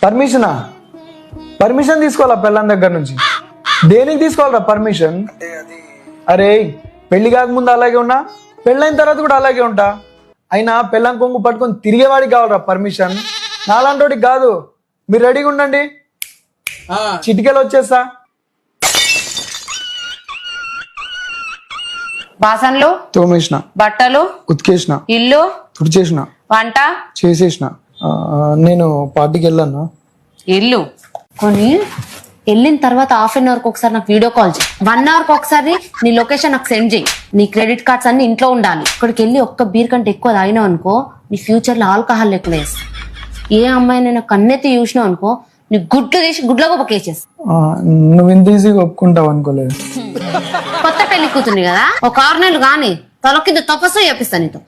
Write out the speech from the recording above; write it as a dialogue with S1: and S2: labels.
S1: Permission తీసుకోవాలా పెళ్ళాం దగ్గర నుంచి? దేనికి తీసుకోవాలరా పర్మిషన్? అరే పెళ్లి కాకముందు అలాగే ఉన్నా, పెళ్ళైన తర్వాత కూడా అలాగే ఉంటా. అయినా పెళ్ళాం కొంగు పట్టుకొని తిరిగేవాడికి కావాలరా పర్మిషన్, నాలాంటోడికి కాదు. మీరు రెడీగా ఉండండి, చిటికెలు వచ్చేస్తా.
S2: బాసన్లు
S1: తోమేసిన,
S2: బట్టలు
S1: ఉతికేసిన,
S2: ఇల్లు
S1: తుడిచేసిన,
S2: వంట
S1: చేసేసిన. నేను పార్టీకి వెళ్ళాను.
S2: ఇల్లు కొని వెళ్ళిన తర్వాత ½ కి ఒకసారి నాకు వీడియో కాల్ చేయి. 1 hour కి ఒకసారి నీ లొకేషన్ నాకు సెండ్ చేయి. నీ క్రెడిట్ కార్డ్స్ అన్ని ఇంట్లో ఉండాలి. ఇక్కడికి వెళ్ళి ఒక్క బీర్ కంటే ఎక్కువ తాగినావు అనుకో, నీ ఫ్యూచర్ లో ఆల్కహాల్ ఎక్కువ వేస్తా. ఏ అమ్మాయి నేను కన్నెత్తి చూసినావు అనుకో, నీ గుడ్లు తీసి గుడ్లకు ఒక కేసేసి.
S1: నువ్వు ఇంత ఈజీగా ఒప్పుకుంటావు అనుకోలేదు.
S2: కొత్త పెళ్లి కూతుంది కదా, ఒక 6 నెలలు కానీ తల కింద తపస్సు చేపిస్తా నీతో.